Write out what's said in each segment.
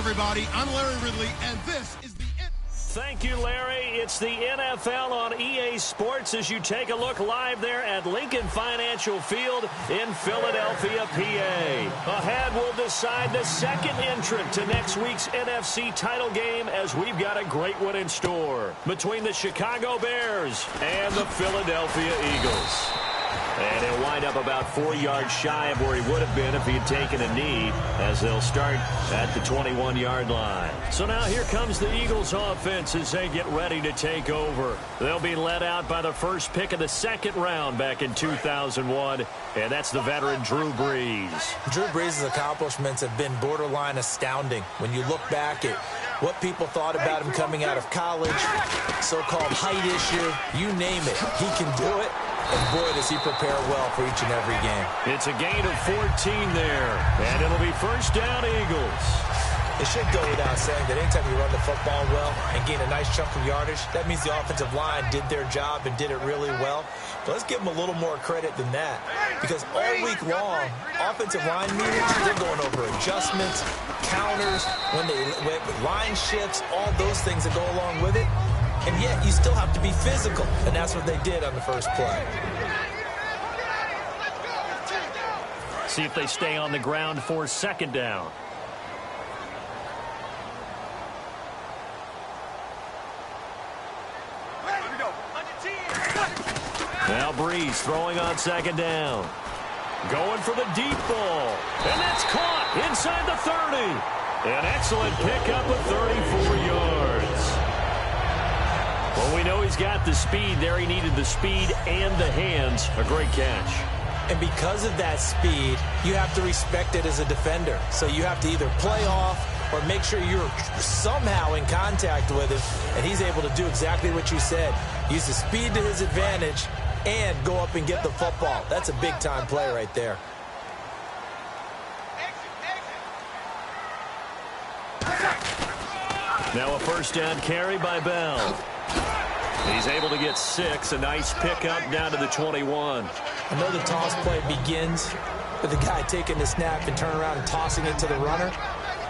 everybody. I'm Larry Ridley, and this is the... Thank you, Larry. It's the NFL on EA Sports as you take a look live there at Lincoln Financial Field in Philadelphia, PA. Ahead, we'll decide the second entrant to next week's NFC title game as we've got a great one in store between the Chicago Bears and the Philadelphia Eagles. And he'll wind up about 4 yards shy of where he would have been if he had taken a knee, as they'll start at the 21-yard line. So now here comes the Eagles offense as they get ready to take over. They'll be led out by the first pick of the second round back in 2001, and that's the veteran Drew Brees. Drew Brees' accomplishments have been borderline astounding when you look back at what people thought about him coming out of college, so-called height issue, you name it. He can do it. And boy, does he prepare well for each and every game. It's a gain of 14 there, and it'll be first down Eagles. It should go without saying that anytime you run the football well and gain a nice chunk of yardage, that means the offensive line did their job and did it really well. But let's give them a little more credit than that, because all week long, offensive line meetings, they're going over adjustments, counters, when line shifts, all those things that go along with it. And yet, you still have to be physical, and that's what they did on the first play. See if they stay on the ground for second down. Now Brees throwing on second down. Going for the deep ball. And that's caught inside the 30. An excellent pickup of 34 yards. Well, we know he's got the speed there. He needed the speed and the hands. A great catch. And because of that speed, you have to respect it as a defender. So you have to either play off or make sure you're somehow in contact with him. And he's able to do exactly what you said. Use the speed to his advantage and go up and get the football. That's a big-time play right there. Now a first down carry by Bell. He's able to get 6. A nice pickup down to the 21. I know the toss play begins with the guy taking the snap and turning around and tossing it to the runner.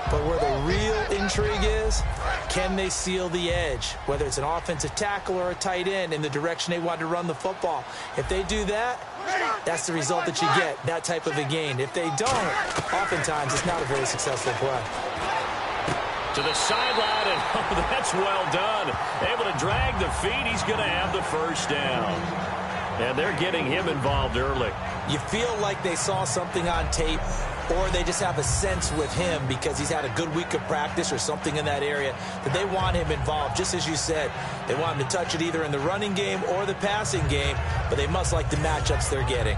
But where the real intrigue is, can they seal the edge? Whether it's an offensive tackle or a tight end in the direction they want to run the football. If they do that, that's the result that you get, that type of a gain. If they don't, oftentimes it's not a very successful play. To the sideline, and oh, that's well done. Able to drag the feet. He's going to have the first down. And they're getting him involved early. You feel like they saw something on tape, or they just have a sense with him because he's had a good week of practice or something in that area that they want him involved. Just as you said, they want him to touch it either in the running game or the passing game, but they must like the matchups they're getting.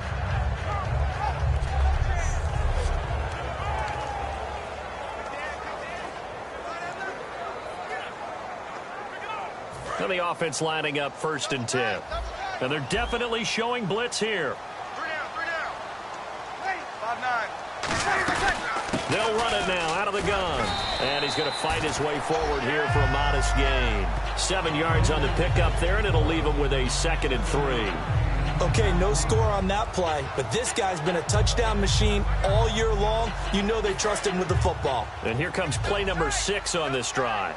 And the offense lining up 1st and 10. And they're definitely showing blitz here. 3 down. 5-9. They'll run it now out of the gun. And he's going to fight his way forward here for a modest gain. 7 yards on the pickup there, and it'll leave him with a 2nd and 3. Okay, no score on that play, but this guy's been a touchdown machine all year long. You know they trust him with the football. And here comes play number 6 on this drive.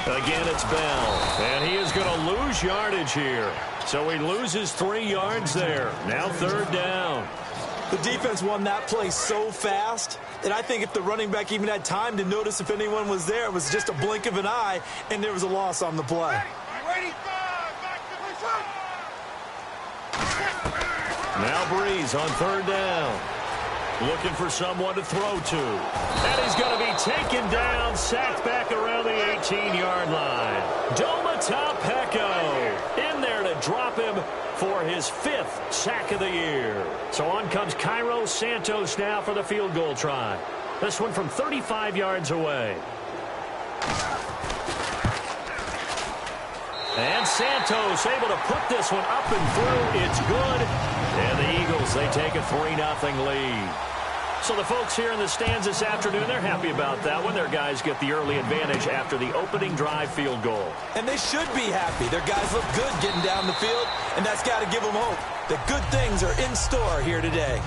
Again, it's Bell, and he is going to lose yardage here. So he loses 3 yards there. Now 3rd down. The defense won that play so fast that I think if the running back even had time to notice if anyone was there, it was just a blink of an eye, and there was a loss on the play. Now Brees on 3rd down. Looking for someone to throw to. And he's going to be taken down, sacked back around the 18-yard line. Peko in there to drop him for his 5th sack of the year. So on comes Cairo Santos now for the field goal try. This one from 35 yards away. And Santos able to put this one up and through. It's good. And the Eagles, they take a 3-0 lead. So the folks here in the stands this afternoon, they're happy about that one. Their guys get the early advantage after the opening drive field goal. And they should be happy. Their guys look good getting down the field, and that's got to give them hope. that good things are in store here today.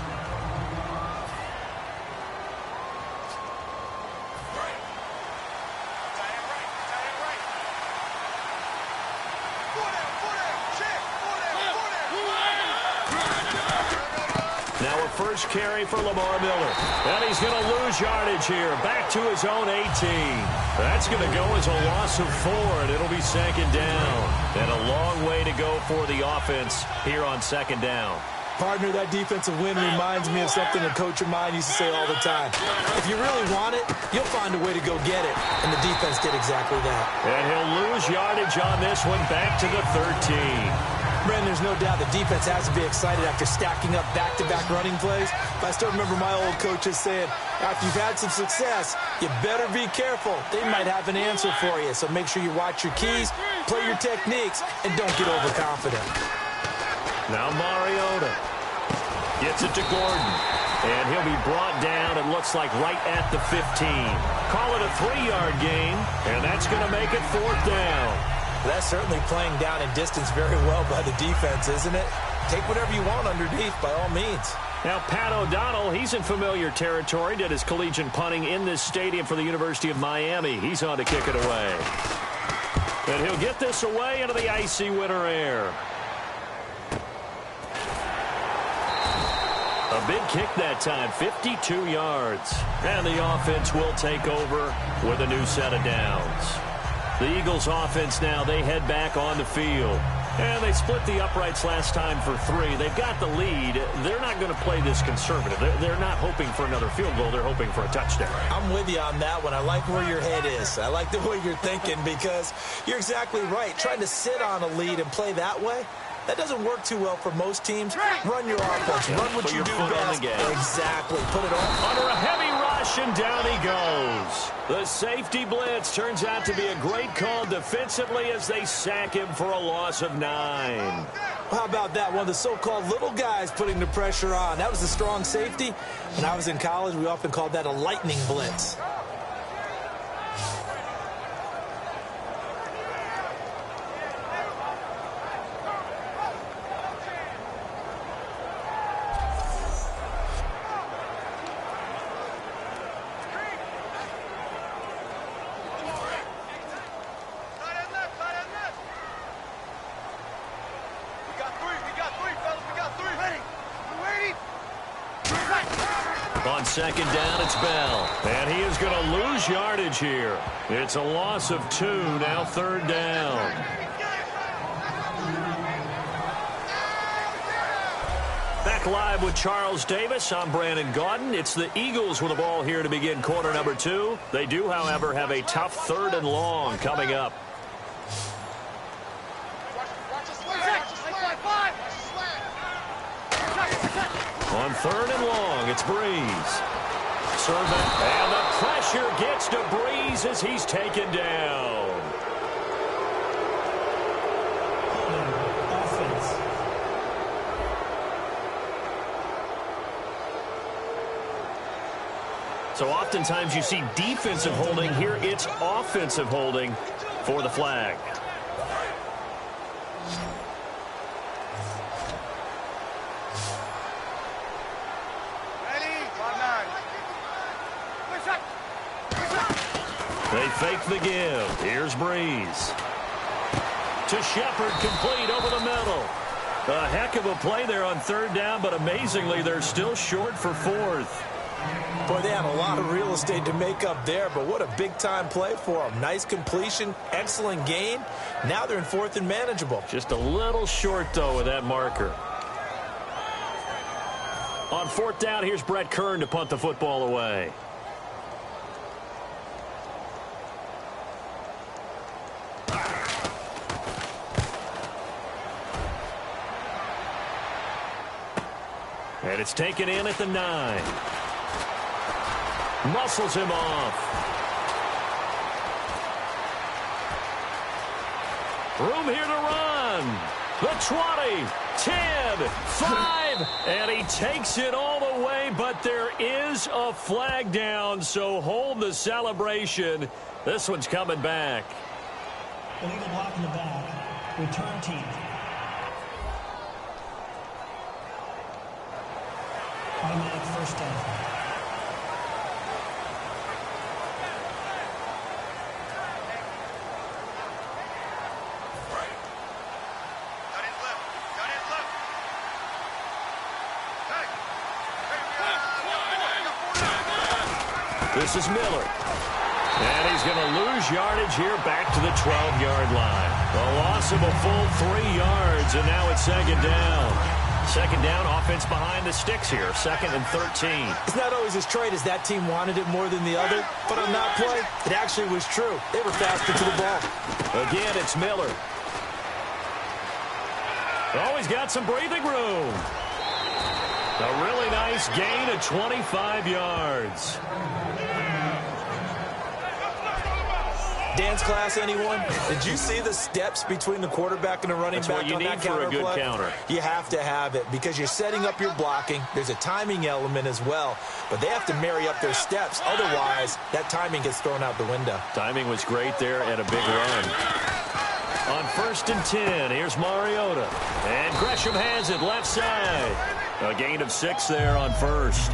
Now a first carry for Lamar Miller. And he's going to lose yardage here. Back to his own 18. That's going to go as a loss of 4, and it'll be second down. And a long way to go for the offense here on second down. Partner, that defensive win reminds me of something a coach of mine used to say all the time. If you really want it, you'll find a way to go get it. And the defense did exactly that. And he'll lose yardage on this one, back to the 13. Brandon, there's no doubt the defense has to be excited after stacking up back-to-back running plays. But I still remember my old coaches saying, after you've had some success, you better be careful. They might have an answer for you. So make sure you watch your keys, play your techniques, and don't get overconfident. Now Mariota gets it to Gordon. And he'll be brought down, it looks like, right at the 15. Call it a 3-yard gain, and that's going to make it 4th down. That's certainly playing down in distance very well by the defense, isn't it? Take whatever you want underneath, by all means. Now, Pat O'Donnell, he's in familiar territory. Did his collegiate punting in this stadium for the University of Miami. He's on to kick it away. And he'll get this away into the icy winter air. A big kick that time, 52 yards. And the offense will take over with a new set of downs. The Eagles offense now, they head back on the field. And they split the uprights last time for 3. They've got the lead. They're not going to play this conservative. They're not hoping for another field goal. They're hoping for a touchdown. I'm with you on that one. I like where your head is. I like the way you're thinking because you're exactly right. Trying to sit on a lead and play that way, that doesn't work too well for most teams. Run your offense. Run what you do best. Exactly. Put it on. Under a heavy rush, and down he goes. The safety blitz turns out to be a great call defensively as they sack him for a loss of 9. How about that? One of the so-called little guys putting the pressure on. That was a strong safety. When I was in college, we often called that a lightning blitz. On second down, it's Bell. And he is going to lose yardage here. It's a loss of 2, now 3rd down. Back live with Charles Davis. I'm Brandon Gaudin. It's the Eagles with the ball here to begin quarter number 2. They do, however, have a tough 3rd and long coming up. On 3rd and long, it's Breeze. Servant, and the pressure gets to Breeze as he's taken down. Offense. So oftentimes you see defensive holding. Here it's offensive holding for the flag. They fake the give. Here's Breeze. To Shepard, complete over the middle. A heck of a play there on 3rd down, but amazingly, they're still short for 4th. Boy, they had a lot of real estate to make up there, but what a big-time play for them. Nice completion, excellent gain. Now they're in 4th and manageable. Just a little short, though, with that marker. On 4th down, here's Brett Kern to punt the football away. And it's taken in at the 9. Muscles him off. Room here to run. The 20, 10, 5, and he takes it all the way, but there is a flag down, so hold the celebration. This one's coming back. Illegal block in the back. Return team. Automatic first down. This is Miller. And he's going to lose yardage here back to the 12-yard line. A loss of a full 3 yards, and now it's second down. Second down, offense behind the sticks here. 2nd and 13. It's not always as straight as that team wanted it more than the other, but on that play, it actually was true. They were faster to the ball. Again, it's Miller. Oh, he's got some breathing room. A really nice gain of 25 yards. Dance class, anyone? Did you see the steps between the quarterback and the running back on that counter play? That's what you need for a good counter. You have to have it because you're setting up your blocking. There's a timing element as well, but they have to marry up their steps. Otherwise, that timing gets thrown out the window. Timing was great there and a big run. On 1st and 10, here's Mariota. And Gresham has it left side. A gain of 6 there on 1st.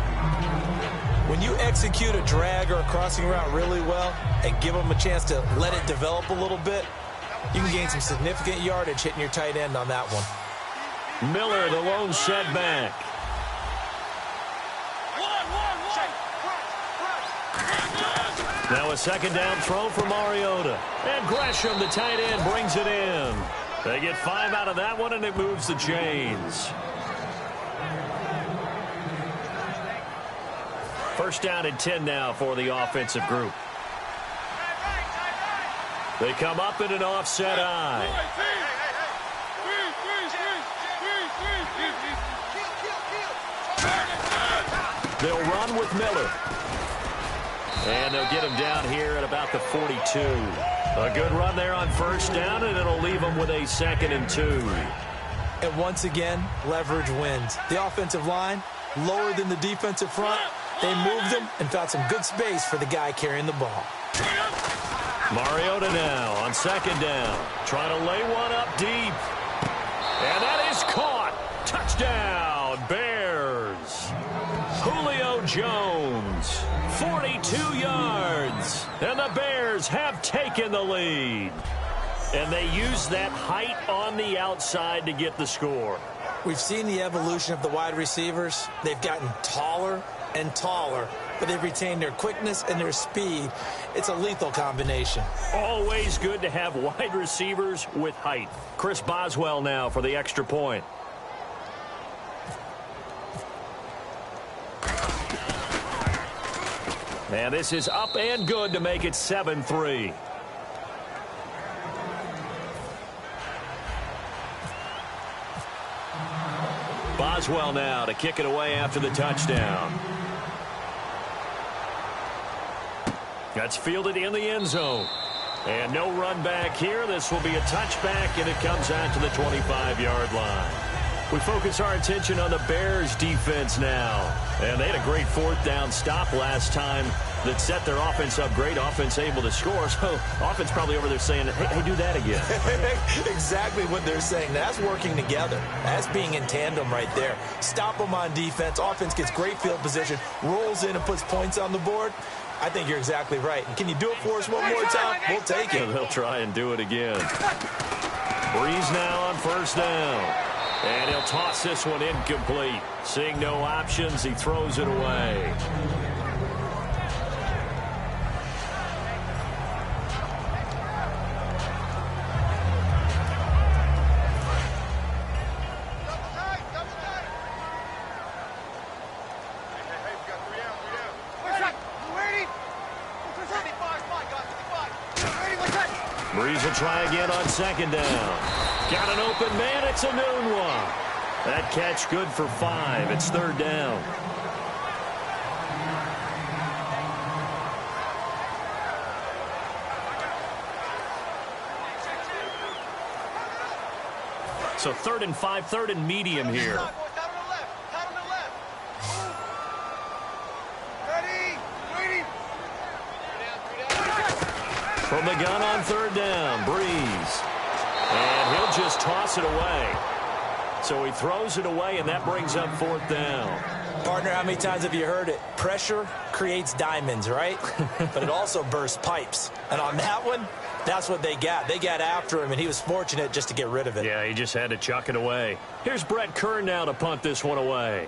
When you execute a drag or a crossing route really well and give them a chance to let it develop a little bit, you can gain some significant yardage hitting your tight end on that one. Miller, the lone setback. Now a second down throw for Mariota. And Gresham, the tight end, brings it in. They get 5 out of that one, and it moves the chains. First down and 10 now for the offensive group. They come up in an offset eye. They'll run with Miller. And they'll get him down here at about the 42. A good run there on first down, and it'll leave them with a 2nd and 2. And once again, leverage wins. The offensive line, lower than the defensive front. They moved him and found some good space for the guy carrying the ball. Mariota now on 2nd down. Trying to lay one up deep. And that is caught. Touchdown, Bears. Julio Jones, 42 yards. And the Bears have taken the lead. And they use that height on the outside to get the score. We've seen the evolution of the wide receivers. They've gotten taller and taller, but they've retained their quickness and their speed. It's a lethal combination. Always good to have wide receivers with height. Chris Boswell now for the extra point. And this is up and good to make it 7-3. Boswell now to kick it away after the touchdown. That's fielded in the end zone. And no run back here. This will be a touchback, and it comes out to the 25-yard line. We focus our attention on the Bears defense now. And they had a great 4th down stop last time that set their offense up great. Offense able to score. So offense probably over there saying, hey, do that again. Exactly what they're saying. That's working together. That's being in tandem right there. Stop them on defense. Offense gets great field position, rolls in and puts points on the board. I think you're exactly right. Can you do it for us one more time? We'll take it. They'll try and do it again. Breeze now on 1st down. And he'll toss this one incomplete. Seeing no options, he throws it away. Breeze will try again on 2nd down. Got an open man. It's a Nunwa. That catch good for 5. It's 3rd down. So 3rd and 5, 3rd and medium here. From the gun on 3rd down, Breeze. And he'll just toss it away. So he throws it away, and that brings up 4th down. Partner, how many times have you heard it? Pressure creates diamonds, right? But it also bursts pipes. And on that one, that's what they got. They got after him, and he was fortunate just to get rid of it. Yeah, he just had to chuck it away. Here's Brett Kern now to punt this one away.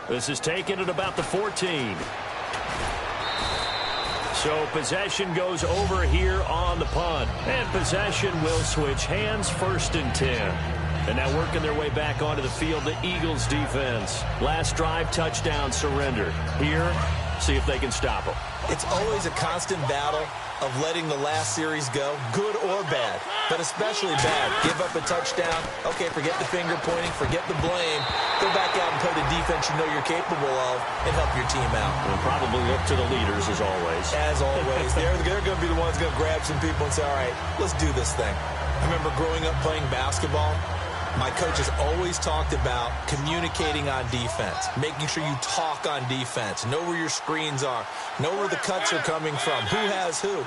This is taken at about the 14. So possession goes over here on the punt. And possession will switch hands, 1st and 10. And now working their way back onto the field, the Eagles defense. Last drive, touchdown, surrender. Here, see if they can stop them. It's always a constant battle of letting the last series go, good or bad, but especially bad. Give up a touchdown. Okay, forget the finger pointing, forget the blame. Go back out and play the defense you know you're capable of and help your team out. And probably look to the leaders, as always. As always. They're going to be the ones going to grab some people and say, all right, let's do this thing. I remember growing up playing basketball. My coaches always talked about communicating on defense, making sure you talk on defense, know where your screens are, know where the cuts are coming from, who has who.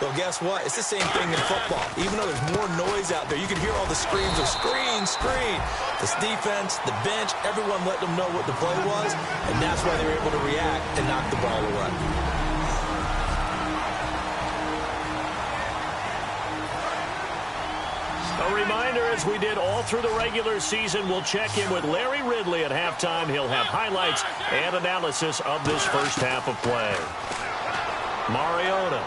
Well, guess what? It's the same thing in football. Even though there's more noise out there, you can hear all the screams of screen, screen. This defense, the bench, everyone let them know what the play was, and that's why they were able to react and knock the ball away. A reminder, as we did all through the regular season, we'll check in with Larry Ridley at halftime. He'll have highlights and analysis of this first half of play. Mariota.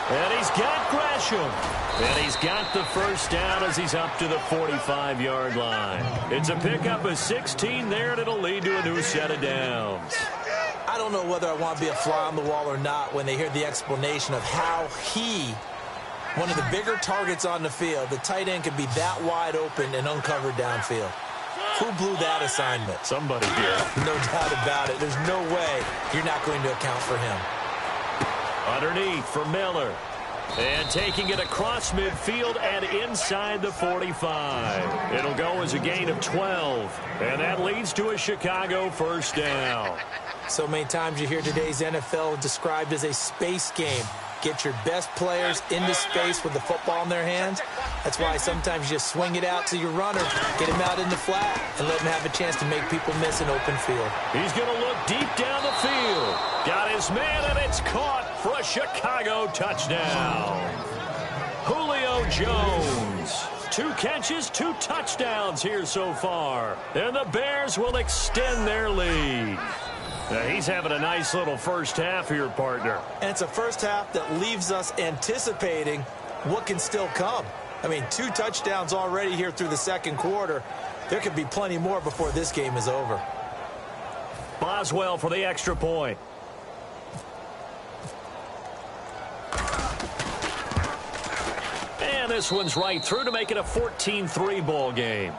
And he's got Gresham. And he's got the first down as he's up to the 45-yard line. It's a pickup of 16 there, and it'll lead to a new set of downs. I don't know whether I want to be a fly on the wall or not when they hear the explanation of how one of the bigger targets on the field, the tight end could be that wide open and uncovered downfield. Who blew that assignment? Somebody did. No doubt about it. There's no way you're not going to account for him. Underneath for Miller. And taking it across midfield and inside the 45. It'll go as a gain of 12. And that leads to a Chicago first down. So many times you hear today's NFL described as a space game. Get your best players into space with the football in their hands. That's why sometimes you just swing it out to your runner, get him out in the flat, and let him have a chance to make people miss an open field. He's going to look deep down the field. Got his man, and it's caught for a Chicago touchdown. Julio Jones. 2 catches, 2 touchdowns here so far. And the Bears will extend their lead. Now, he's having a nice little first half here, partner. And it's a first half that leaves us anticipating what can still come. I mean, 2 touchdowns already here through the second quarter. There could be plenty more before this game is over. Boswell for the extra point. And this one's right through to make it a 14-3 ball game.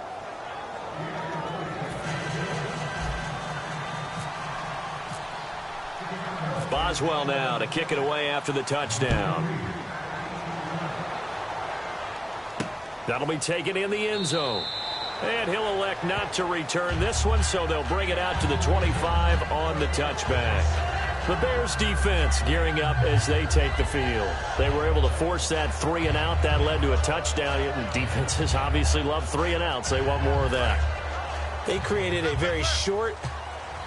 Boswell now to kick it away after the touchdown. That'll be taken in the end zone. And he'll elect not to return this one, so they'll bring it out to the 25 on the touchback. The Bears defense gearing up as they take the field. They were able to force that 3 and out. That led to a touchdown. Defenses obviously love 3 and outs. They want more of that. They created a very short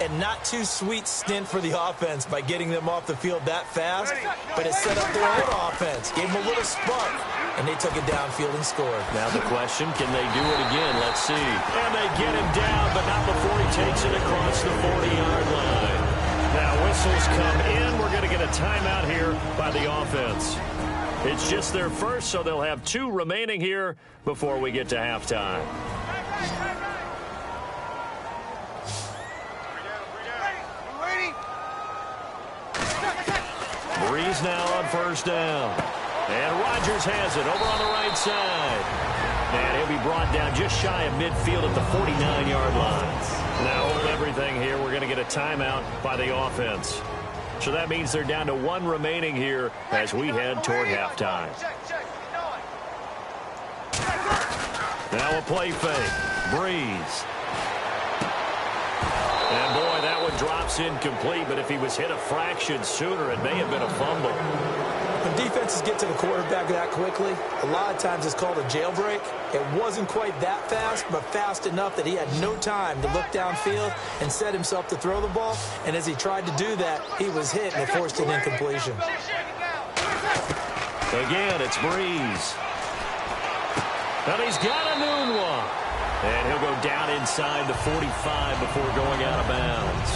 and not too sweet stint for the offense by getting them off the field that fast, but it set up their own offense, gave them a little spark, and they took it downfield and scored. Now the question, can they do it again? Let's see. And they get him down, but not before he takes it across the 40-yard line. Now whistles come in. We're going to get a timeout here by the offense. It's just their first, so they'll have 2 remaining here before we get to halftime. Breeze now on first down. And Rodgers has it over on the right side. And he'll be brought down just shy of midfield at the 49-yard line. Now hold everything here. We're going to get a timeout by the offense. So that means they're down to 1 remaining here as we head toward halftime. Now a play fake. Breeze. And boy, that one drops incomplete, but if he was hit a fraction sooner, it may have been a fumble. When defenses get to the quarterback that quickly, a lot of times it's called a jailbreak. It wasn't quite that fast, but fast enough that he had no time to look downfield and set himself to throw the ball. And as he tried to do that, he was hit and it forced an incompletion. Again, it's Breeze. And he's got a noon one. And he'll go down inside the 45 before going out of bounds.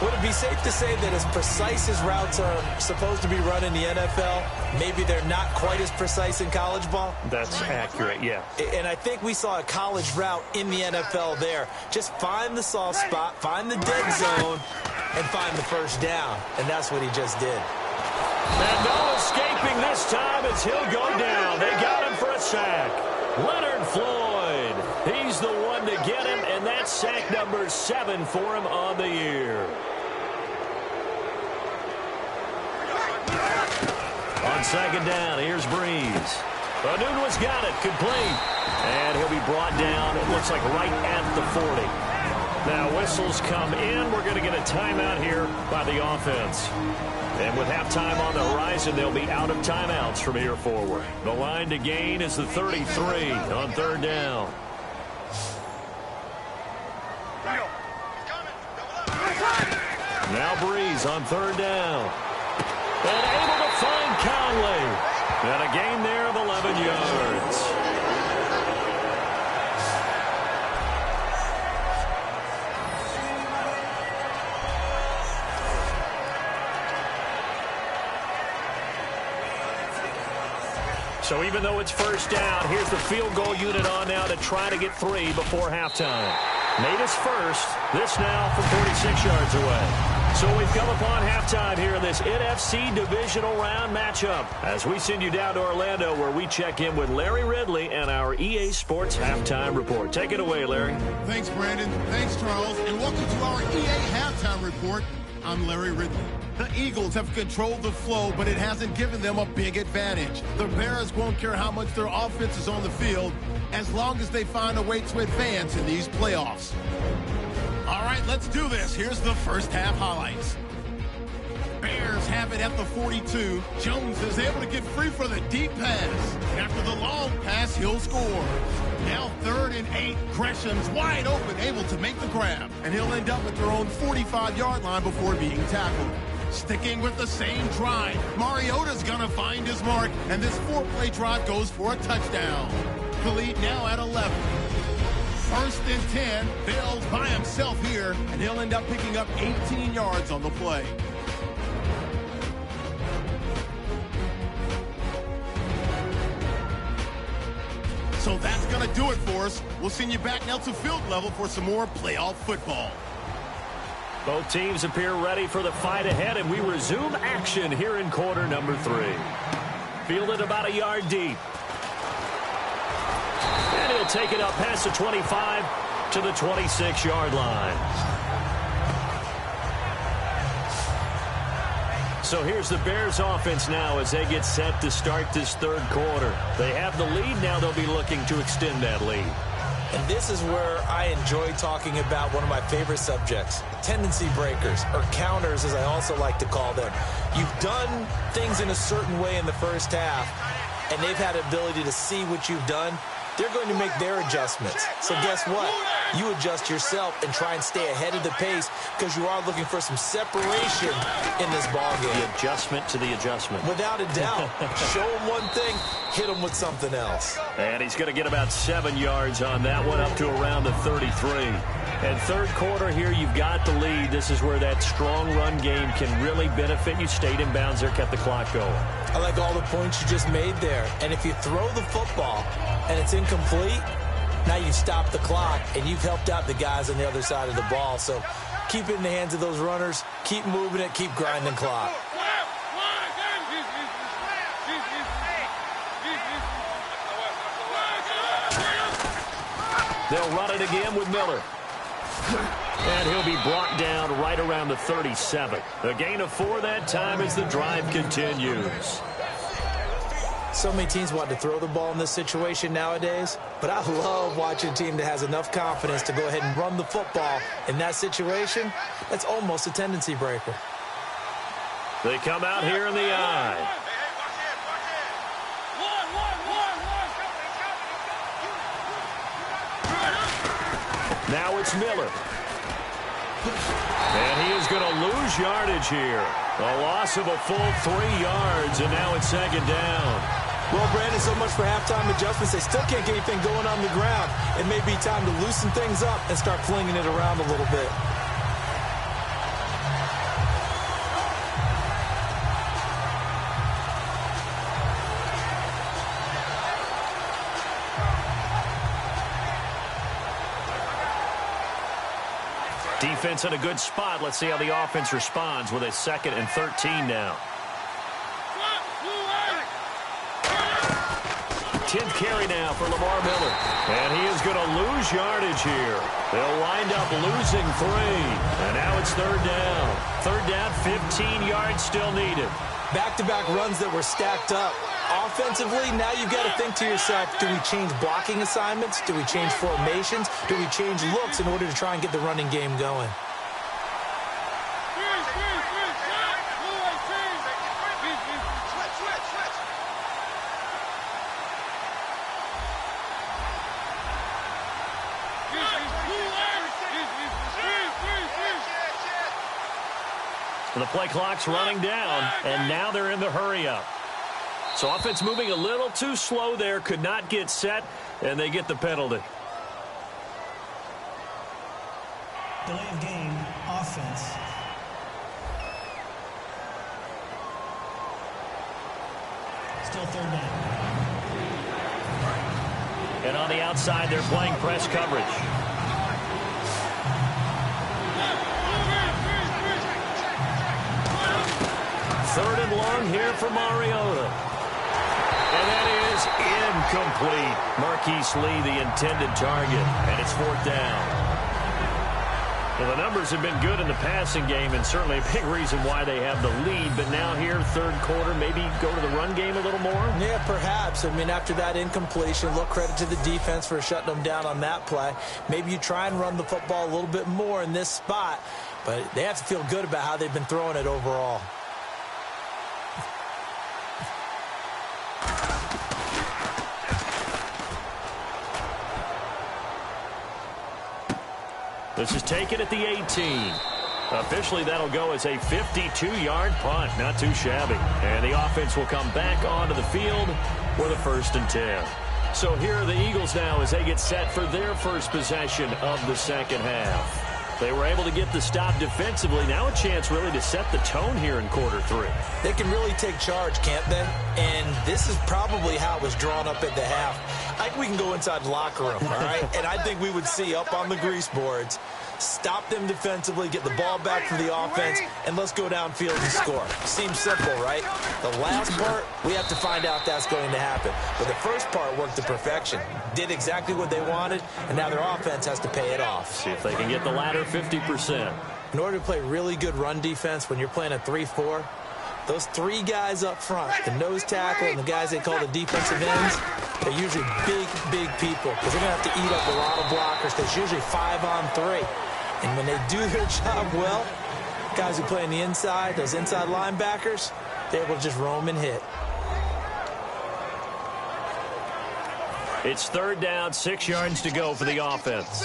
Would it be safe to say that as precise as routes are supposed to be run in the NFL, maybe they're not quite as precise in college ball? That's accurate, yeah. And I think we saw a college route in the NFL there. Just find the soft spot, find the dead zone, and find the first down. And that's what he just did. And no escaping this time as he'll go down. They got him for a sack. Leonard Floyd. He's the one to get him, and that's sack number 7 for him on the year. On second down, here's Breeze. Anunua's got it, complete. And he'll be brought down, it looks like right at the 40. Now whistles come in. We're going to get a timeout here by the offense. And with halftime on the horizon, they'll be out of timeouts from here forward. The line to gain is the 33 on third down. Now Breeze on third down. And able to find Conley. And a gain there of 11 yards. So even though it's first down, here's the field goal unit on now to try to get 3 before halftime. Made his first. This now from 46 yards away. So we've come upon halftime here in this NFC Divisional Round matchup as we send you down to Orlando where we check in with Larry Ridley and our EA Sports Halftime Report. Take it away, Larry. Thanks, Brandon. Thanks, Charles. And welcome to our EA Halftime Report. I'm Larry Ridley. The Eagles have controlled the flow, but it hasn't given them a big advantage. The Bears won't care how much their offense is on the field as long as they find a way to advance in these playoffs. All right, let's do this. Here's the first half highlights. Bears have it at the 42. Jones is able to get free for the deep pass. After the long pass, he'll score. Now 3rd and 8. Gresham's wide open, able to make the grab. And he'll end up at their own 45-yard line before being tackled. Sticking with the same drive, Mariota's going to find his mark, and this 4-play drive goes for a touchdown. The lead now at 11. 1st and 10. Bell's by himself here, and he'll end up picking up 18 yards on the play. So that's going to do it for us. We'll send you back now to field level for some more playoff football. Both teams appear ready for the fight ahead, and we resume action here in quarter number 3. Fielded about a yard deep. And he'll take it up past the 25 to the 26-yard line. So here's the Bears offense now as they get set to start this 3rd quarter. They have the lead. Now they'll be looking to extend that lead. And this is where I enjoy talking about one of my favorite subjects, tendency breakers, or counters as I also like to call them. You've done things in a certain way in the first half, and they've had the ability to see what you've done. They're going to make their adjustments. So guess what? You adjust yourself and try and stay ahead of the pace because you are looking for some separation in this ballgame. The adjustment to the adjustment. Without a doubt. Show them one thing, hit them with something else. And he's going to get about 7 yards on that one up to around the 33. And 3rd quarter here, you've got the lead. This is where that strong run game can really benefit you. Stayed in bounds there, kept the clock going. I like all the points you just made there. And if you throw the football and it's incomplete, now you stop the clock and you've helped out the guys on the other side of the ball. So keep it in the hands of those runners. Keep moving it. Keep grinding clock. They'll run it again with Miller. And he'll be brought down right around the 37. A gain of 4 that time as the drive continues. So many teams want to throw the ball in this situation nowadays, but I love watching a team that has enough confidence to go ahead and run the football. In that situation, that's almost a tendency breaker. They come out here in the eye. Miller. And he is going to lose yardage here. A loss of a full 3 yards, and now it's second down. Well, Brandon, so much for halftime adjustments. They still can't get anything going on the ground. It may be time to loosen things up and start flinging it around a little bit. Defense in a good spot. Let's see how the offense responds with a 2nd and 13 now. 10th carry now for Lamar Miller. And he is going to lose yardage here. They'll wind up losing 3. And now it's 3rd down. 3rd down, 15 yards still needed. Back-to-back runs that were stacked up. Offensively, now you've got to think to yourself, do we change blocking assignments? Do we change formations? Do we change looks in order to try and get the running game going? The play clock's running down, and now they're in the hurry-up. So offense moving a little too slow there, could not get set, and they get the penalty. Delay of game, offense. Still 3rd down. And on the outside, they're playing press coverage. Third and long here for Mariota. And that is incomplete. Marquise Lee, the intended target, and it's 4th down. Well, the numbers have been good in the passing game, and certainly a big reason why they have the lead. But now here, 3rd quarter, maybe go to the run game a little more? Yeah, perhaps. I mean, after that incompletion, look, credit to the defense for shutting them down on that play. Maybe you try and run the football a little bit more in this spot, but they have to feel good about how they've been throwing it overall. This is taken at the 18. Officially, that'll go as a 52-yard punt. Not too shabby. And the offense will come back onto the field for the 1st and 10. So here are the Eagles now as they get set for their first possession of the second half. They were able to get the stop defensively. Now a chance really to set the tone here in quarter 3. They can really take charge, can't they? And this is probably how it was drawn up at the half. I think we can go inside the locker room, all right? And I think we would see up on the grease boards, stop them defensively, get the ball back for the offense, and let's go downfield and score. Seems simple, right? The last part, we have to find out that's going to happen. But the first part worked to perfection. Did exactly what they wanted, and now their offense has to pay it off. See if they can get the latter 50%. In order to play really good run defense when you're playing a 3-4, those 3 guys up front, the nose tackle and the guys they call the defensive ends, they're usually big, big people because they're going to have to eat up a lot of blockers because it's usually 5-on-3. And when they do their job well, guys who play on the inside, those inside linebackers, they're able to just roam and hit. It's 3rd down, 6 yards to go for the offense.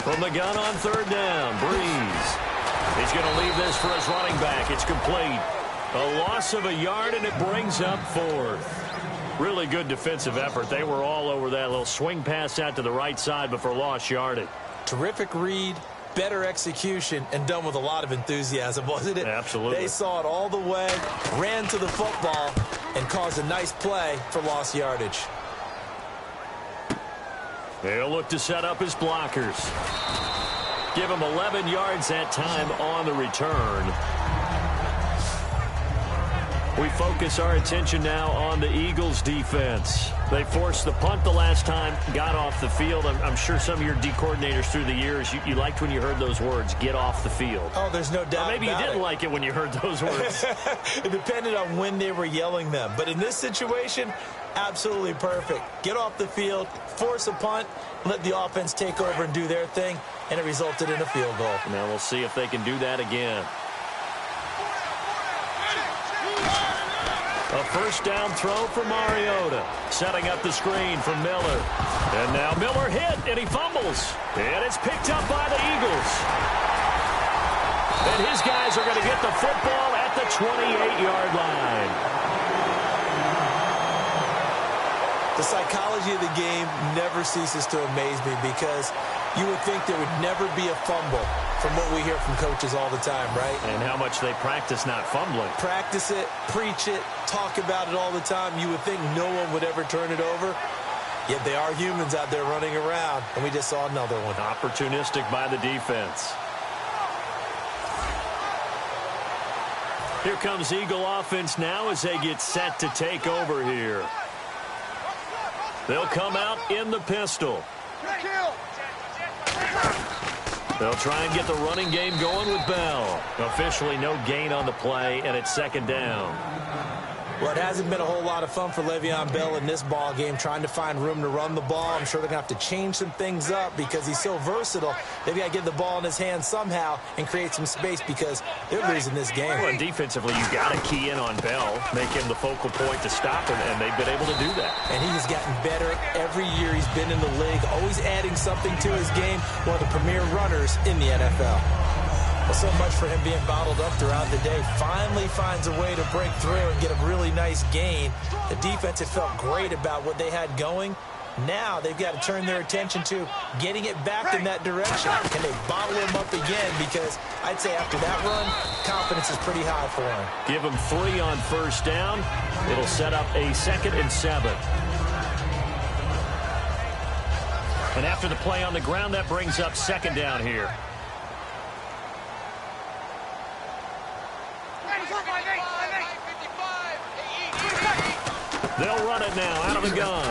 From the gun on 3rd down, Breeze. He's going to leave this for his running back. It's complete. A loss of a yard, and it brings up 4th. Really good defensive effort. They were all over that little swing pass out to the right side before lost yardage. Terrific read, better execution, and done with a lot of enthusiasm, wasn't it? Absolutely. They saw it all the way, ran to the football, and caused a nice play for lost yardage. They'll look to set up his blockers. Give him 11 yards that time on the return. We focus our attention now on the Eagles' defense. They forced the punt the last time, got off the field. I'm sure some of your D coordinators through the years, you liked when you heard those words, get off the field. Oh, there's no doubt. Or maybe you didn't like it when you heard those words. It depended on when they were yelling them. But in this situation, absolutely perfect. Get off the field, force a punt, let the offense take over and do their thing, and it resulted in a field goal. Now we'll see if they can do that again. A first down throw for Mariota. Setting up the screen for Miller. And now Miller hit, and he fumbles. And it's picked up by the Eagles. And his guys are going to get the football at the 28-yard line. The psychology of the game never ceases to amaze me because you would think there would never be a fumble from what we hear from coaches all the time, right? And how much they practice not fumbling. Practice it, preach it, talk about it all the time. You would think no one would ever turn it over. Yet they are humans out there running around, and we just saw another one. Opportunistic by the defense. Here comes Eagle offense now as they get set to take over here. They'll come out in the pistol. They'll try and get the running game going with Bell. Officially no gain on the play, and it's second down. Well, it hasn't been a whole lot of fun for Le'Veon Bell in this ball game, trying to find room to run the ball. I'm sure they're going to have to change some things up because he's so versatile. They've got to get the ball in his hands somehow and create some space because they're losing this game. Well, and defensively, you've got to key in on Bell, make him the focal point to stop him, and they've been able to do that. And he has gotten better every year he's been in the league, always adding something to his game, one of the premier runners in the NFL. Well, so much for him being bottled up throughout the day. Finally finds a way to break through and get a really nice gain. The defense had felt great about what they had going. Now they've got to turn their attention to getting it back in that direction. Can they bottle him up again? Because I'd say after that run, confidence is pretty high for him. Give him 3 on first down. It'll set up a 2nd and 7. And after the play on the ground, that brings up 2nd down here. They'll run it now out of the gun.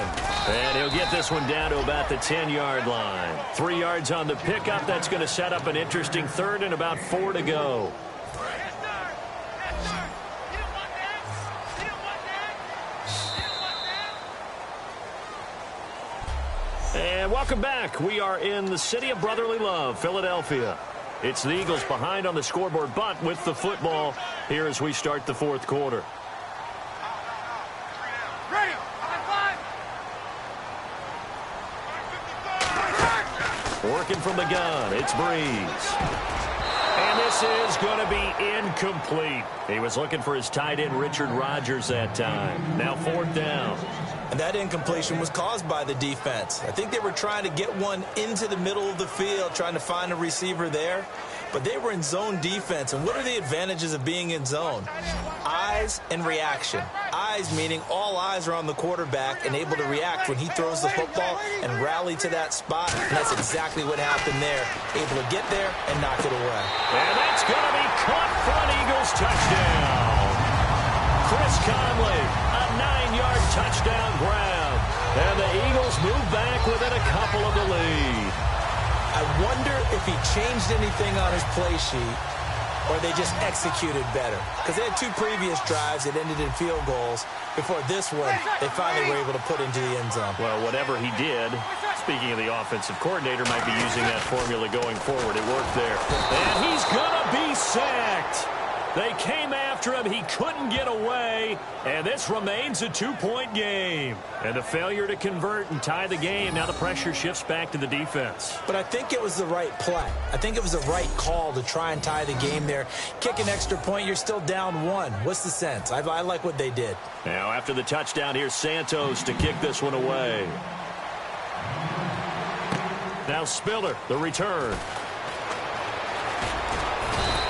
And he'll get this one down to about the 10-yard line. 3 yards on the pickup. That's going to set up an interesting 3rd and about 4 to go. And welcome back. We are in the city of brotherly love, Philadelphia. It's the Eagles behind on the scoreboard, but with the football here as we start the 4th quarter. Working from the gun, it's Breeze. And this is going to be incomplete. He was looking for his tight end, Richard Rodgers, that time. Now 4th down. And that incompletion was caused by the defense. I think they were trying to get one into the middle of the field, trying to find a receiver there. But they were in zone defense. And what are the advantages of being in zone? Eyes and reaction. Eyes meaning all eyes are on the quarterback and able to react when he throws the football and rally to that spot. And that's exactly what happened there. Able to get there and knock it away. And that's going to be caught for an Eagles touchdown. Chris Conley, a 9-yard touchdown grab. And the Eagles move back within a couple of the lead. I wonder if he changed anything on his play sheet or they just executed better. Because they had 2 previous drives that ended in field goals. Before this one, they finally were able to put into the end zone. Well, whatever he did, speaking of the offensive coordinator, might be using that formula going forward. It worked there. And he's going to be sacked. They came after him. He couldn't get away. And this remains a 2-point game. And a failure to convert and tie the game. Now the pressure shifts back to the defense. But I think it was the right play. I think it was the right call to try and tie the game there. Kick an extra point. You're still down 1. What's the sense? I like what they did. Now after the touchdown, here's Santos to kick this one away. Now Spiller, the return.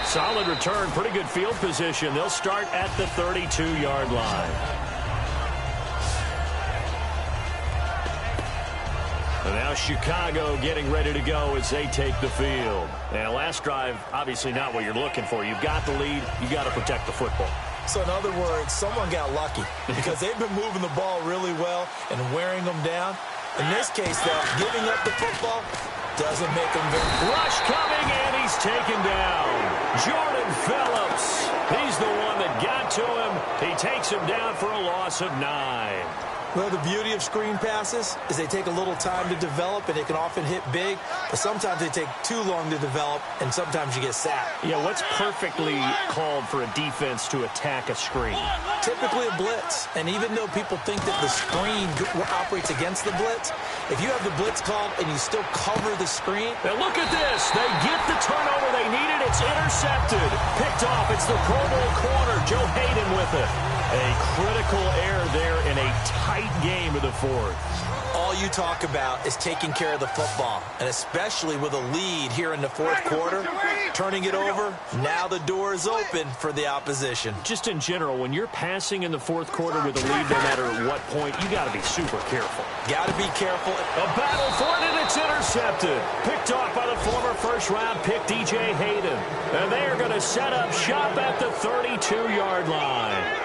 Solid return, pretty good field position. They'll start at the 32-yard line. And now Chicago getting ready to go as they take the field. And last drive, obviously not what you're looking for. You've got the lead. You've got to protect the football. So in other words, someone got lucky because they've been moving the ball really well and wearing them down. In this case, though, giving up the football doesn't make them very... Rush coming, and he's taken down. Jordan Phillips. He's the one that got to him. He takes him down for a loss of 9. Well, the beauty of screen passes is they take a little time to develop, and they can often hit big, but sometimes they take too long to develop, and sometimes you get sacked. Yeah, what's perfectly called for a defense to attack a screen? Typically a blitz, and even though people think that the screen operates against the blitz, if you have the blitz called and you still cover the screen. Now look at this. They get the turnover they needed. It's intercepted. Picked off. It's the Pro Bowl corner, Joe Hayden, with it. A critical error there in a tight game of the fourth. All you talk about is taking care of the football, and especially with a lead here in the fourth quarter, turning it over, now the door is open for the opposition. Just in general, when you're passing in the fourth quarter with a lead, no matter what point, you got to be super careful. Got to be careful. A battle for it, and it's intercepted. Picked off by the former first-round pick, DJ Hayden. And they are going to set up shop at the 32-yard line.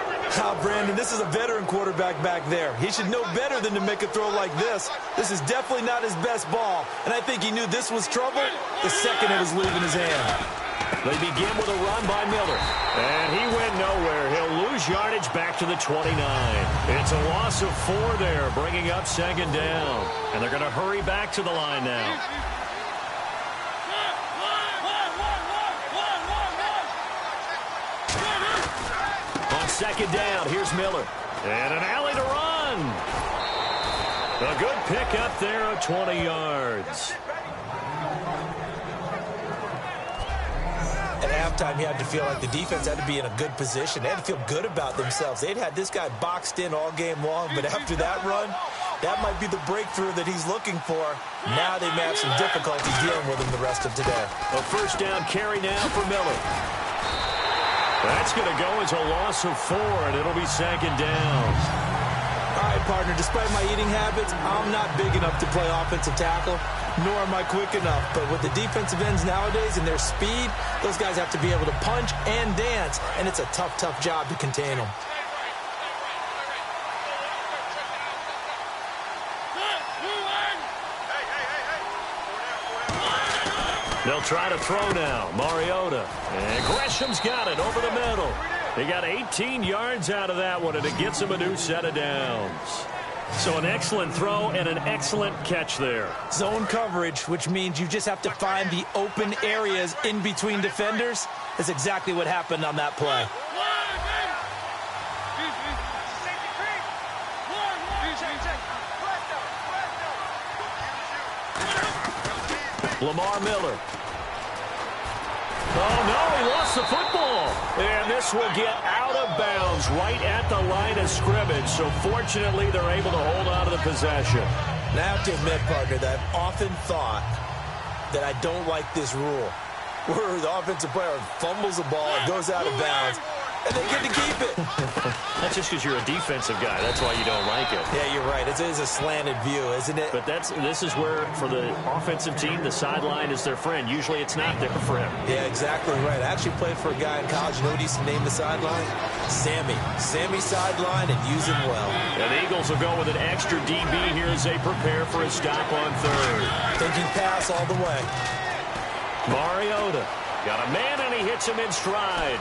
Brandon, this is a veteran quarterback back there. He should know better than to make a throw like this. This is definitely not his best ball, and I think he knew this was trouble the second it was leaving his hand. They begin with a run by Miller, and he went nowhere. He'll lose yardage back to the 29. It's a loss of 4 there, bringing up second down, and they're going to hurry back to the line now. Second down, here's Miller. And an alley to run. A good pick up there of 20 yards. At halftime, you had to feel like the defense had to be in a good position. They had to feel good about themselves. They'd had this guy boxed in all game long, but after that run, that might be the breakthrough that he's looking for. Now they may have some difficulty dealing with him the rest of today. A first down carry now for Miller. That's going to go as a loss of 4, and it'll be second down. All right, partner, despite my eating habits, I'm not big enough to play offensive tackle, nor am I quick enough. But with the defensive ends nowadays and their speed, those guys have to be able to punch and dance, and it's a tough, tough job to contain them. They'll try to throw now. Mariota. And Gresham's got it over the middle. He got 18 yards out of that one, and it gets him a new set of downs. So an excellent throw and an excellent catch there. Zone coverage, which means you just have to find the open areas in between defenders. That's exactly what happened on that play. Lamar Miller. Oh, no, he lost the football. And this will get out of bounds right at the line of scrimmage. So fortunately, they're able to hold on to the possession. Now I have to admit, partner, that I've often thought that I don't like this rule, where the offensive player fumbles the ball, it goes out of bounds, and they get to keep it. That's just because you're a defensive guy. That's why you don't like it. Yeah, you're right. It is a slanted view, isn't it? But this is where, for the offensive team, the sideline is their friend. Usually it's not there for him. Yeah, exactly right. I actually played for a guy in college. You know what he used to name the sideline? Sammy. Sammy sideline, and use him well. And the Eagles will go with an extra DB here as they prepare for a stop on third. Thinking pass all the way. Mariota got a man, and he hits him in stride.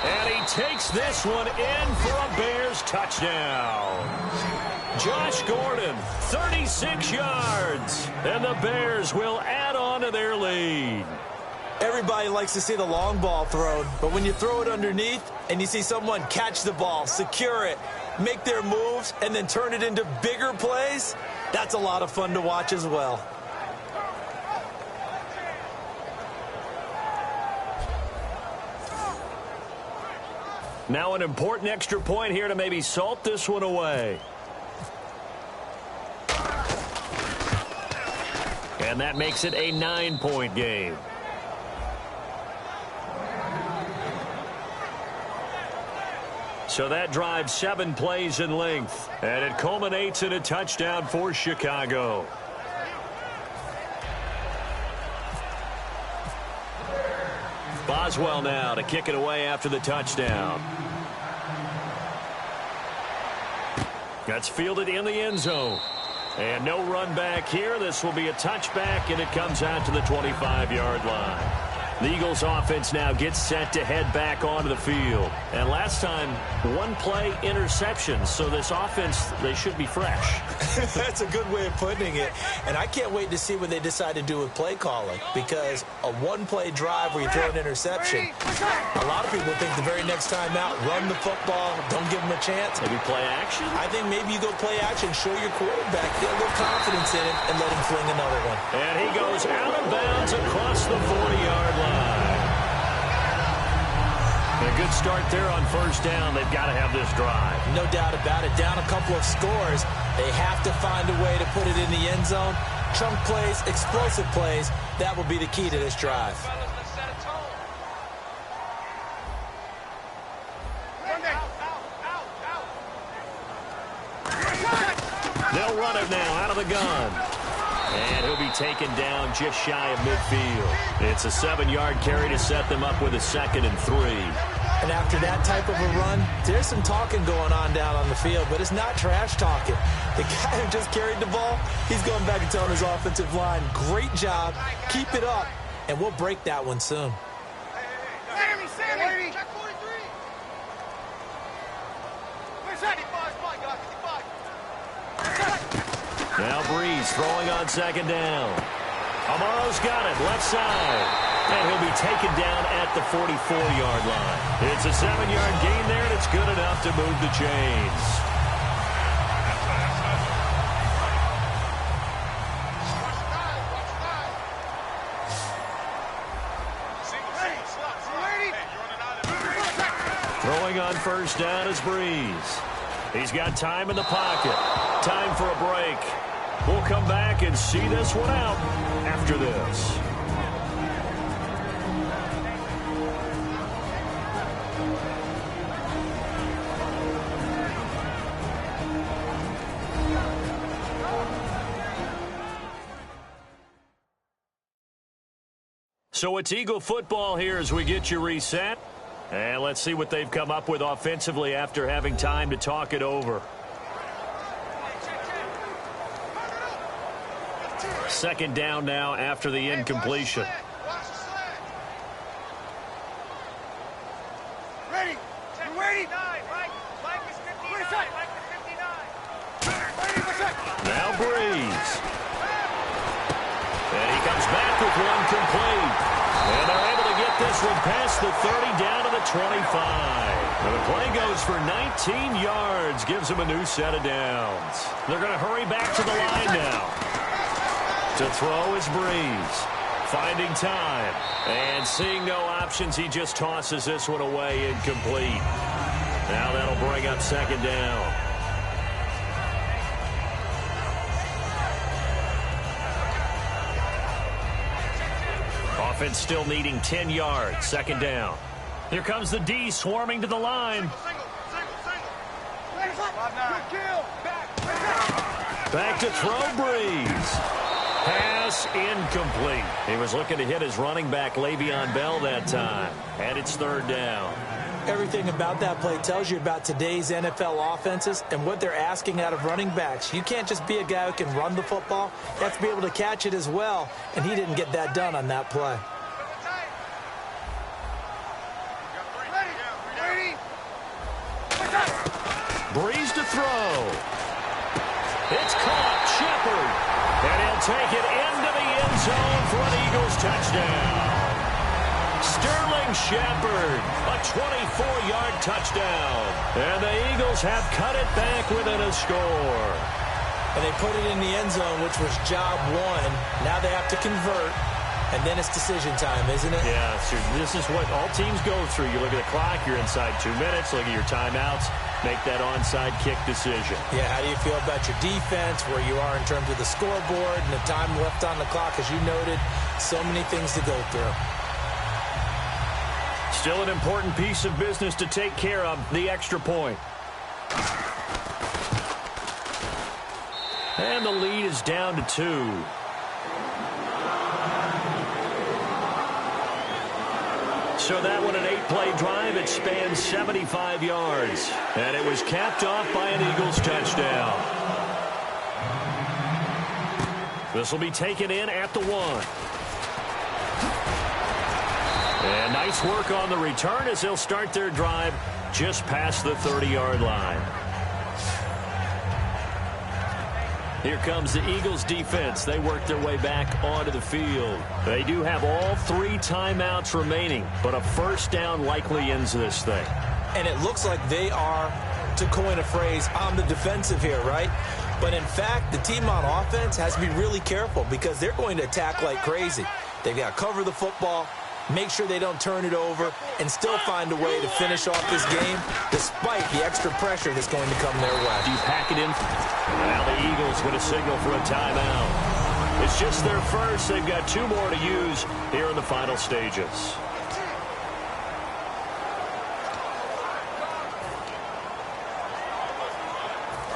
And he takes this one in for a Bears touchdown. Josh Gordon, 36 yards. And the Bears will add on to their lead. Everybody likes to see the long ball thrown, but when you throw it underneath and you see someone catch the ball, secure it, make their moves, and then turn it into bigger plays, that's a lot of fun to watch as well. Now an important extra point here to maybe salt this one away. And that makes it a 9-point game. So that drives 7 plays in length. And it culminates in a touchdown for Chicago. Boswell now to kick it away after the touchdown. That's fielded in the end zone. And no run back here. This will be a touchback, and it comes out to the 25-yard line. The Eagles offense now gets set to head back onto the field. And last time, one play interception. So this offense, they should be fresh. That's a good way of putting it. And I can't wait to see what they decide to do with play calling. Because a one-play drive where you throw an interception, a lot of people think the very next time out, run the football, don't give them a chance. Maybe play action? I think maybe you go play action, show your quarterback, get a little confidence in him, and let him fling another one. And he goes out of bounds across the 40-yard line. A good start there on first down. They've got to have this drive. No doubt about it. Down a couple of scores. They have to find a way to put it in the end zone. Chunk plays, explosive plays. That will be the key to this drive. They'll run it now out of the gun. And he'll be taken down just shy of midfield. It's a 7-yard carry to set them up with a 2nd and 3. And after that type of a run, there's some talking going on down on the field, but it's not trash talking. The guy who just carried the ball, he's going back and telling his offensive line, great job, keep it up, and we'll break that one soon. Sammy! Check 43! Where's that? 55, Now Breeze throwing on 2nd down. Amaro's got it, left side. And he'll be taken down at the 44-yard line. It's a 7-yard gain there, and it's good enough to move the chains. Throwing on first down is Breeze. He's got time in the pocket. Time for a break. We'll come back and see this one out after this. So it's Eagle football here as we get you reset. And let's see what they've come up with offensively after having time to talk it over. 2nd down now after the incompletion. Ready? You ready? Mike is 59. Now Breeze. And he comes back with one complete. And they're able to get this one past the 30 down to the 25. And the play goes for 19 yards. Gives them a new set of downs. They're going to hurry back to the line now. To throw is Breeze. Finding time. And seeing no options, he just tosses this one away incomplete. Now that'll bring up 2nd down. Offense still needing 10 yards. 2nd down. Here comes the D swarming to the line. Back to throw Breeze. Pass incomplete. He was looking to hit his running back, Le'Veon Bell, that time. And it's 3rd down. Everything about that play tells you about today's NFL offenses and what they're asking out of running backs. You can't just be a guy who can run the football. You have to be able to catch it as well, and he didn't get that done on that play. Breeze to throw. It's caught. Shepard. And he'll take it into the end zone for an Eagles touchdown. Sterling Shepard, a 24-yard touchdown. And the Eagles have cut it back within a score. And they put it in the end zone, which was job one. Now they have to convert. And then it's decision time, isn't it? Yeah, so this is what all teams go through. You look at the clock, you're inside 2 minutes, look at your timeouts, make that onside kick decision. Yeah, how do you feel about your defense, where you are in terms of the scoreboard and the time left on the clock? As you noted, so many things to go through. Still an important piece of business to take care of, the extra point. And the lead is down to 2. So that one, an 8-play drive. It spans 75 yards. And it was capped off by an Eagles touchdown. This will be taken in at the 1. Nice work on the return as they'll start their drive just past the 30-yard line. Here comes the Eagles defense. They work their way back onto the field. They do have all 3 timeouts remaining, but a first down likely ends this thing. And it looks like they are, to coin a phrase, on the defensive here, right? But in fact, the team on offense has to be really careful because they're going to attack like crazy. They've got to cover the football, make sure they don't turn it over, and still find a way to finish off this game despite the extra pressure that's going to come their way. Do you pack it in? Now the Eagles with a signal for a timeout. It's just their first. They've got 2 more to use here in the final stages.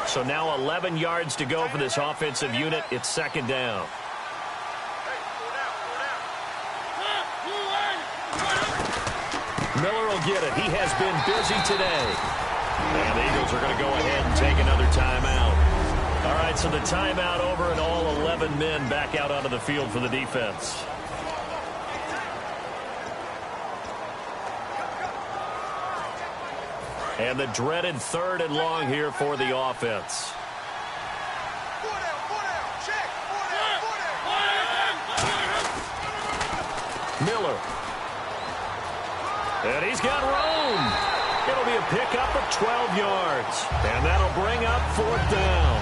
So now 11 yards to go for this offensive unit. It's second down. Miller will get it. He has been busy today. And the Eagles are going to go ahead and take another timeout. All right, so the timeout over and all 11 men back out onto the field for the defense. And the dreaded 3rd and long here for the offense. Miller. And he's got room. It'll be a pickup of 12 yards. And that'll bring up 4th down.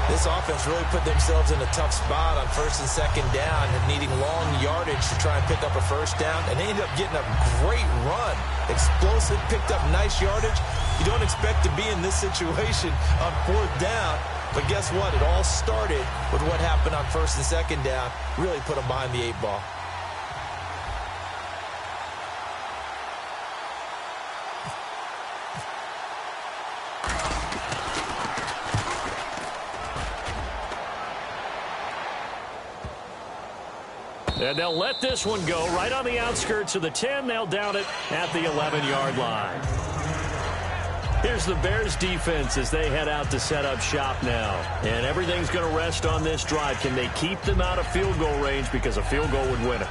This offense really put themselves in a tough spot on 1st and 2nd down and needing long yardage to try and pick up a first down. And they ended up getting a great run. Explosive, picked up nice yardage. You don't expect to be in this situation on 4th down. But guess what? It all started with what happened on 1st and 2nd down. Really put them behind the 8 ball. And they'll let this one go right on the outskirts of the 10. They'll down it at the 11-yard line. Here's the Bears defense as they head out to set up shop now. And everything's going to rest on this drive. Can they keep them out of field goal range, because a field goal would win it?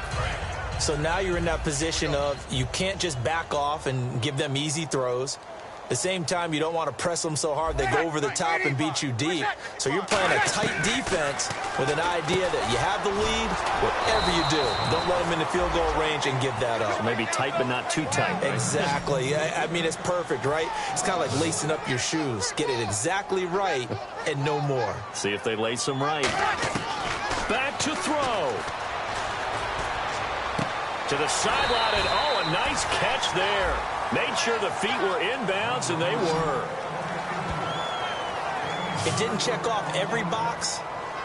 So now you're in that position of you can't just back off and give them easy throws. At the same time, you don't want to press them so hard they go over the top and beat you deep. So you're playing a tight defense with an idea that you have the lead. Whatever you do, don't let them in the field goal range and give that up. So maybe tight but not too tight. Right? Exactly. I mean, it's perfect, right? It's kind of like lacing up your shoes. Get it exactly right and no more. See if they lace them right. Back to throw. To the sideline, and oh, a nice catch there. Made sure the feet were inbounds, and they were. It didn't check off every box,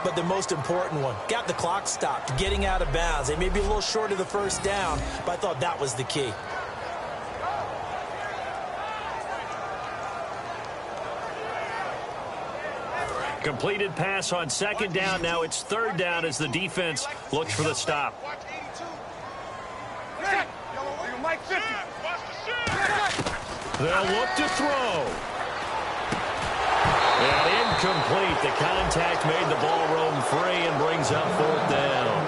but the most important one. Got the clock stopped, getting out of bounds. They may be a little short of the first down, but I thought that was the key. Completed pass on 2nd down. Now it's 3rd down as the defense looks for the stop. They'll look to throw. And incomplete. The contact made the ball roam free and brings up 4th down.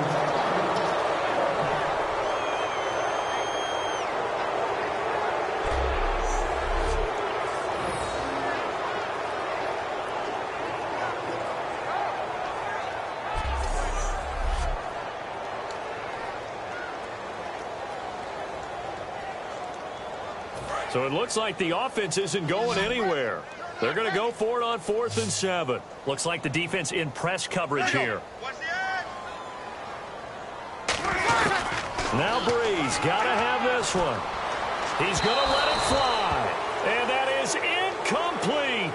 So it looks like the offense isn't going anywhere. They're going to go for it on 4th and 7. Looks like the defense in press coverage here. Now Breeze got to have this one. He's going to let it fly. And that is incomplete.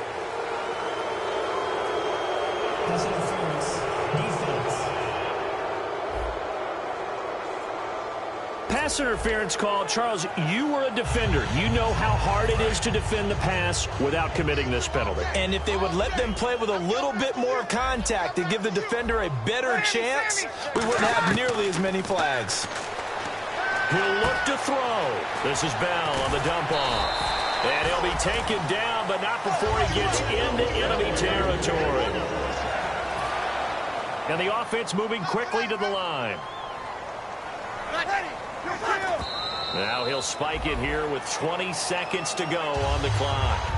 Pass interference. Defense. Pass interference call. Charles, you were a defender. You know how hard it is to defend the pass without committing this penalty. And if they would let them play with a little bit more contact to give the defender a better chance, we wouldn't have nearly as many flags. He'll look to throw. This is Bell on the dump off. And he'll be taken down, but not before he gets into enemy territory. And the offense moving quickly to the line. Now he'll spike it here with 20 seconds to go on the clock.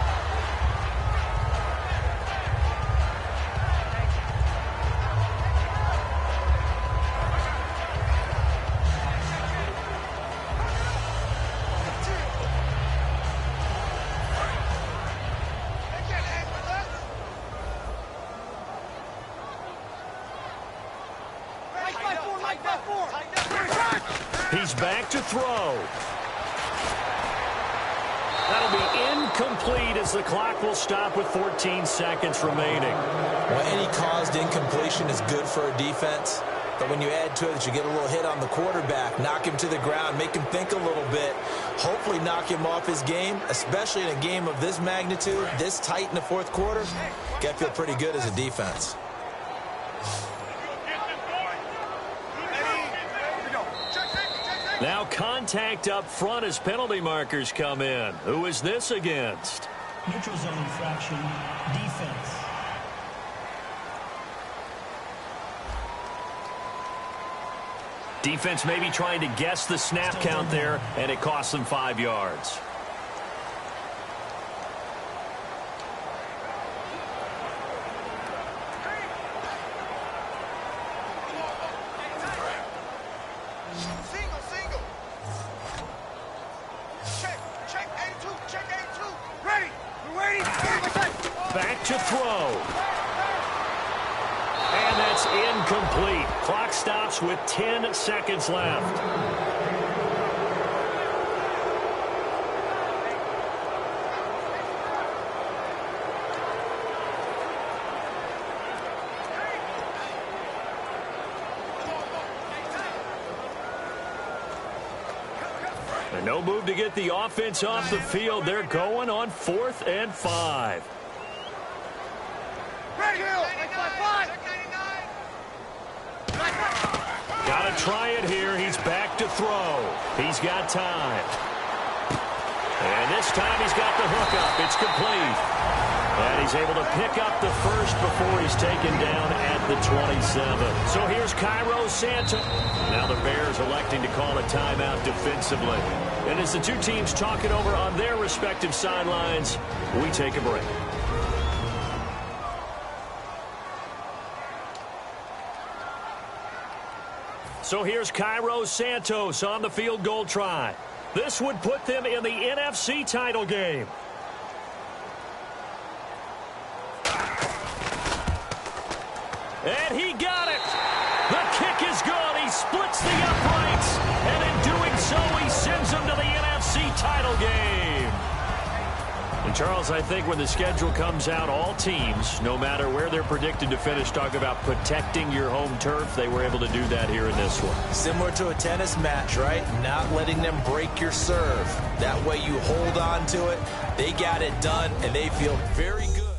He's back to throw. That'll be incomplete as the clock will stop with 14 seconds remaining. Well, any caused incompletion is good for a defense. But when you add to it that you get a little hit on the quarterback, knock him to the ground, make him think a little bit, hopefully knock him off his game, especially in a game of this magnitude, this tight in the fourth quarter, you got to feel pretty good as a defense. Now contact up front as penalty markers come in. Who is this against? Neutral zone infraction. Defense. Defense maybe trying to guess the snap count there, and it costs them 5 yards. Back to throw. And that's incomplete. Clock stops with 10 seconds left. And no move to get the offense off the field. They're going on 4th and 5. Got to try it here. He's back to throw. He's got time. And this time he's got the hookup. It's complete. And he's able to pick up the first before he's taken down at the 27. So here's Cairo Santos. Now the Bears electing to call a timeout defensively. And as the two teams talk it over on their respective sidelines, we take a break. So here's Cairo Santos on the field goal try. This would put them in the NFC title game. And he got it. The kick is good. He splits the uprights. And in doing so, he sends them to the NFC title game. And Charles, I think when the schedule comes out, all teams, no matter where they're predicted to finish, talk about protecting your home turf. They were able to do that here in this one. Similar to a tennis match, right? Not letting them break your serve. That way you hold on to it. They got it done, and they feel very good.